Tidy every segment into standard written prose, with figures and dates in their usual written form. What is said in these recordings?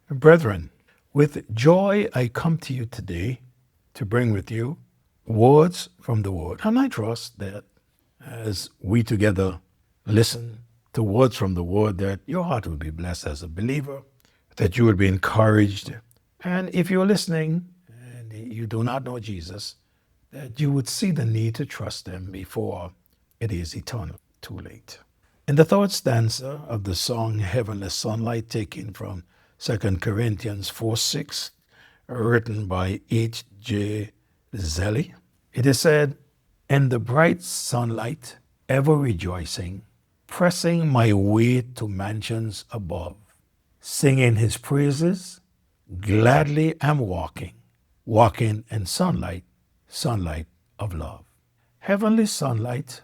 Brethren, with joy I come to you today to bring with you words from the Word. And I trust that as we together listen to words from the Word, that your heart will be blessed as a believer, that you will be encouraged. And if you're listening and you do not know Jesus, that you would see the need to trust Him before it is eternal too late. In the third stanza of the song Heavenly Sunlight, taken from 2 Corinthians 4:6, written by H.J. Zelly, it is said, "In the bright sunlight, ever rejoicing, pressing my way to mansions above, singing His praises, gladly am walking, walking in sunlight, sunlight of love." Heavenly sunlight,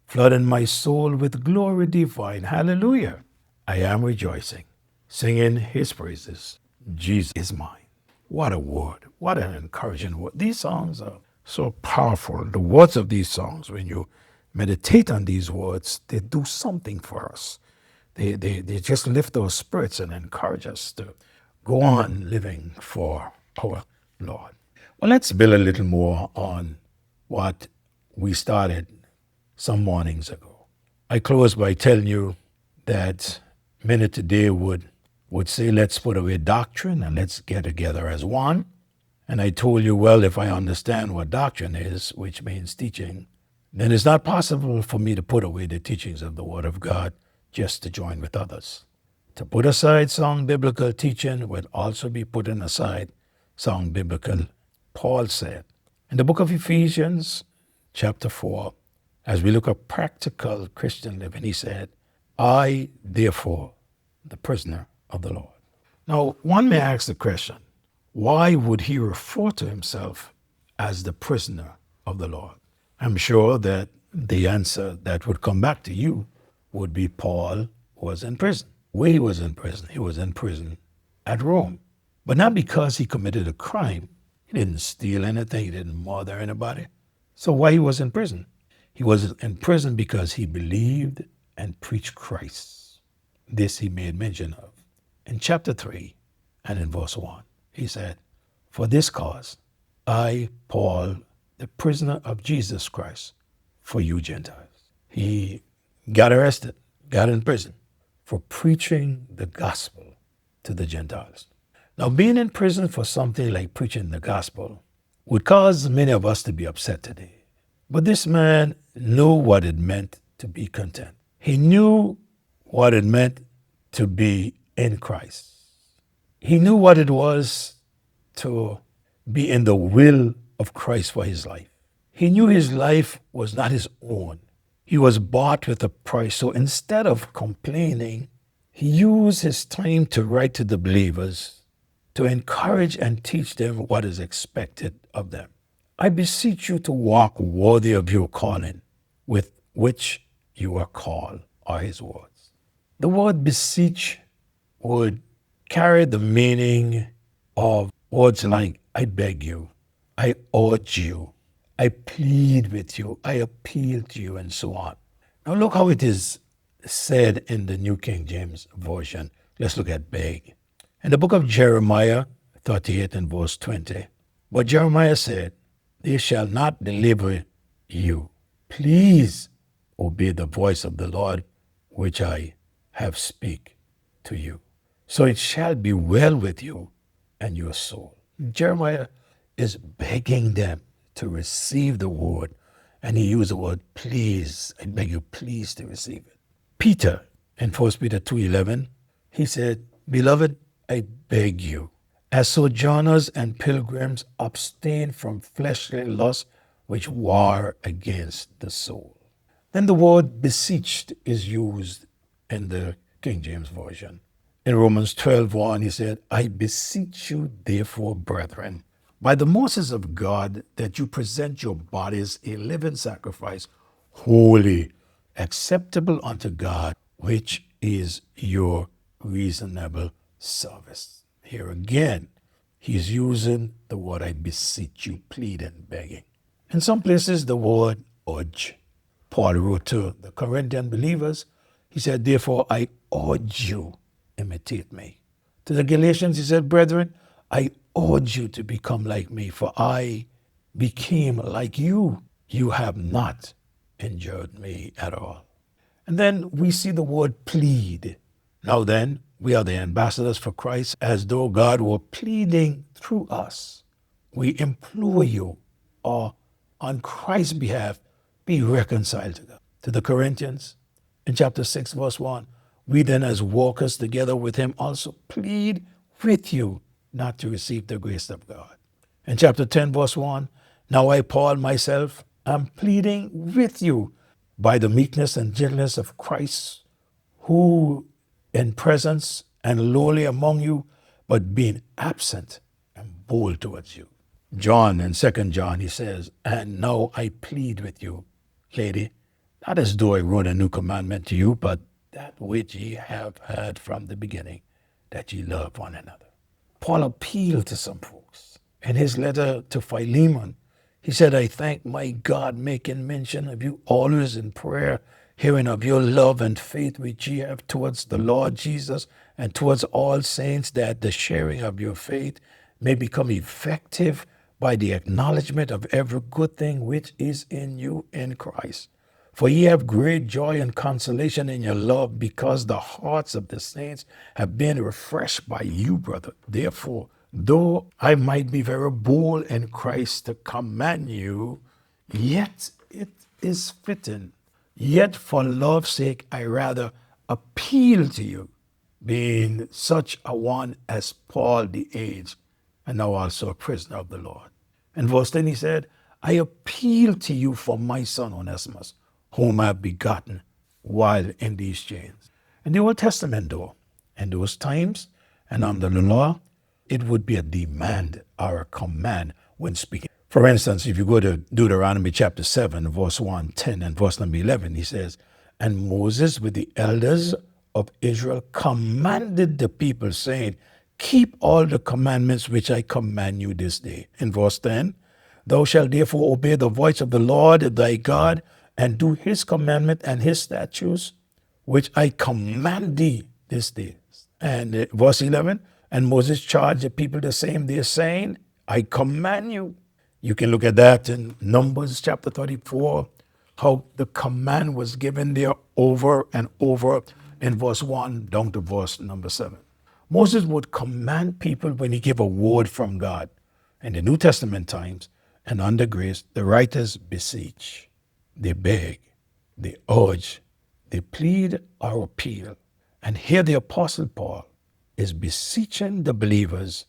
flooding my soul with glory divine. Hallelujah. I am rejoicing, singing His praises. Jesus is mine. What a word. What an encouraging word. These songs are so powerful. The words of these songs, when you meditate on these words, they do something for us. They just lift our spirits and encourage us to go on living for our Lord. Well, let's build a little more on what we started some mornings ago. I close by telling you that many today would say, let's put away doctrine and let's get together as one. And I told you, well, if I understand what doctrine is, which means teaching, then it's not possible for me to put away the teachings of the Word of God just to join with others. To put aside sound biblical teaching would also be putting aside sound biblical. Paul said in the book of Ephesians, chapter 4, as we look at practical Christian living, he said, "I, therefore, the prisoner of the Lord." Now, one may ask the question, why would he refer to himself as the prisoner of the Lord? I'm sure that the answer that would come back to you would be Paul was in prison. Where he was in prison? He was in prison at Rome. But not because he committed a crime. He didn't steal anything. He didn't murder anybody. So why he was in prison? He was in prison because he believed and preached Christ. This he made mention of. In chapter 3 and in verse 1, he said, "For this cause, I, Paul, the prisoner of Jesus Christ, for you Gentiles." He got arrested, got in prison for preaching the gospel to the Gentiles. Now, being in prison for something like preaching the gospel would cause many of us to be upset today. But this man knew what it meant to be content. He knew what it meant to be in Christ. He knew what it was to be in the will of Christ for his life. He knew his life was not his own. He was bought with a price. So instead of complaining, he used his time to write to the believers to encourage and teach them what is expected of them. "I beseech you to walk worthy of your calling, with which you are called," are his words. The word beseech would carry the meaning of words like, "I beg you," "I urge you," "I plead with you," "I appeal to you," and so on. Now look how it is said in the New King James Version. Let's look at beg. In the book of Jeremiah 38 and verse 20, but Jeremiah said, "They shall not deliver you. Please obey the voice of the Lord, which I have speak to you. So it shall be well with you and your soul." Jeremiah is begging them to receive the word, and he used the word please. "I beg you, please, to receive it." Peter, in 1 Peter 2:11, he said, "Beloved, I beg you, as sojourners and pilgrims, abstain from fleshly lusts which war against the soul." Then the word beseeched is used in the King James Version. In Romans 12:1, he said, "I beseech you, therefore, brethren, by the mercies of God, that you present your bodies a living sacrifice, holy, acceptable unto God, which is your reasonable service." Here again, he's using the word "I beseech you," plead and begging. In some places, the word urge. Paul wrote to the Corinthian believers, he said, "Therefore I urge you imitate me. To the Galatians, he said, brethren, I urge you to become like me, for I became like you. You have not injured me at all. And then we see the word plead. Now then, we are the ambassadors for Christ, as though God were pleading through us. We implore you, or on Christ's behalf, be reconciled to God. To the Corinthians, in chapter 6, verse 1, we then as walkers together with him also plead with you not to receive the grace of God. In chapter 10, verse 1, now I, Paul, myself, am pleading with you by the meekness and gentleness of Christ, who in presence and lowly among you, but being absent and bold towards you. John, in 2 John, he says, and now I plead with you, lady, not as though I wrote a new commandment to you, but that which ye have heard from the beginning, that ye love one another. Paul appealed to some folks. In his letter to Philemon, he said, I thank my God, making mention of you always in prayer, hearing of your love and faith which ye have towards the Lord Jesus and towards all saints, that the sharing of your faith may become effective by the acknowledgement of every good thing which is in you in Christ. For ye have great joy and consolation in your love, because the hearts of the saints have been refreshed by you, brother. Therefore, though I might be very bold in Christ to command you, yet it is fitting. Yet for love's sake I rather appeal to you, being such a one as Paul the aged, and now also a prisoner of the Lord. And verse 10 he said, I appeal to you for my son Onesimus, whom I have begotten while in these chains. In the Old Testament, though, in those times and under the law, it would be a demand or a command when speaking. For instance, if you go to Deuteronomy chapter 7, verse 1, 10, and verse number 11, he says, and Moses with the elders of Israel commanded the people, saying, keep all the commandments which I command you this day. In verse 10, thou shalt therefore obey the voice of the Lord thy God, and do his commandment and his statutes, which I command thee this day. And verse 11, and Moses charged the people the same day, saying, I command you. You can look at that in Numbers chapter 34, how the command was given there over and over in verse 1 down to verse number 7. Moses would command people when he gave a word from God. In the New Testament times and under grace, the writers beseech. They beg, they urge, they plead or appeal. And here the Apostle Paul is beseeching the believers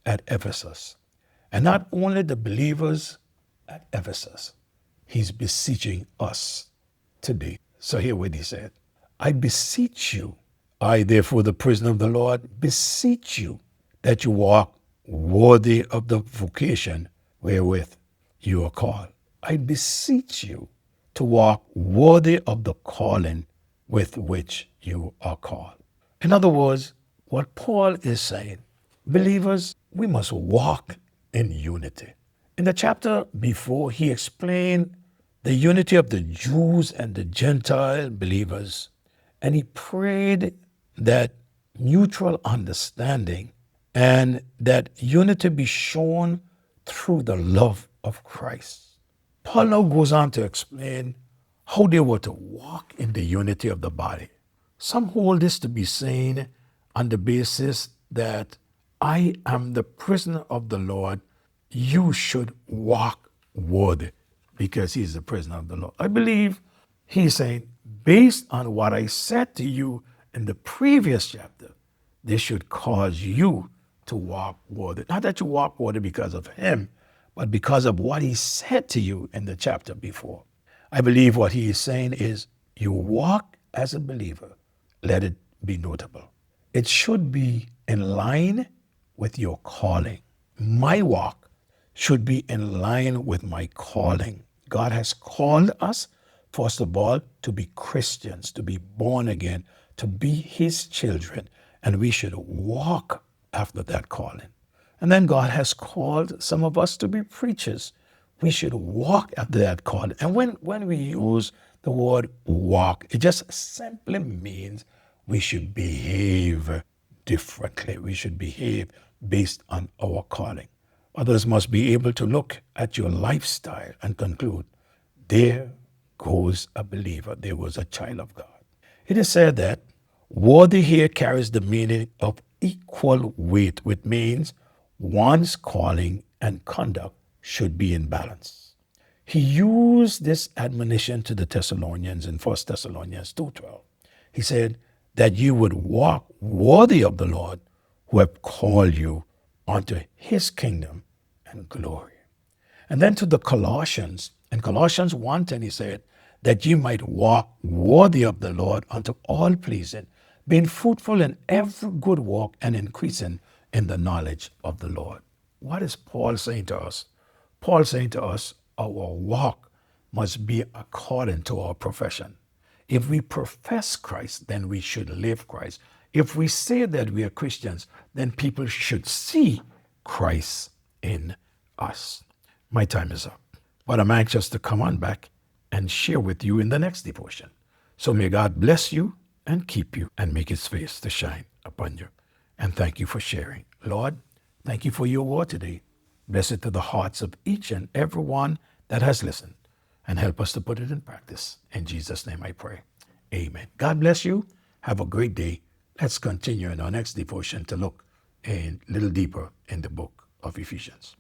at Ephesus. And not only the believers at Ephesus, he's beseeching us today. So hear what he said. I beseech you, I therefore the prisoner of the Lord, beseech you that you walk worthy of the vocation wherewith you are called. I beseech you to walk worthy of the calling with which you are called. In other words, what Paul is saying, believers, we must walk in unity. In the chapter before, he explained the unity of the Jews and the Gentile believers, and he prayed that mutual understanding and that unity be shown through the love of Christ. Paul now goes on to explain how they were to walk in the unity of the body. Some hold this to be seen on the basis that I am the prisoner of the Lord. You should walk worthy because he's the prisoner of the Lord. I believe he's saying, based on what I said to you in the previous chapter, this should cause you to walk worthy. Not that you walk worthy because of him, but because of what he said to you in the chapter before. I believe what he is saying is, you walk as a believer, let it be notable. It should be in line with your calling. My walk should be in line with my calling. God has called us, first of all, to be Christians, to be born again, to be his children, and we should walk after that calling. And then God has called some of us to be preachers. We should walk after that calling. And when we use the word walk, it just simply means we should behave differently. We should behave based on our calling. Others must be able to look at your lifestyle and conclude, there goes a believer, there was a child of God. It is said that worthy here carries the meaning of equal weight, which means one's calling and conduct should be in balance. He used this admonition to the Thessalonians in 1 Thessalonians 2:12. He said that you would walk worthy of the Lord who have called you unto his kingdom and glory. And then to the Colossians, in Colossians 1:10, he said that you might walk worthy of the Lord unto all pleasing, being fruitful in every good work and increasing in the knowledge of the Lord. What is Paul saying to us? Paul saying to us, our walk must be according to our profession. If we profess Christ, then we should live Christ. If we say that we are Christians, then people should see Christ in us. My time is up, but I'm anxious to come on back and share with you in the next devotion. So may God bless you and keep you and make his face to shine upon you. And thank you for sharing. Lord, thank you for your word today. Bless it to the hearts of each and every one that has listened, and help us to put it in practice. In Jesus' name I pray. Amen. God bless you. Have a great day. Let's continue in our next devotion to look a little deeper in the book of Ephesians.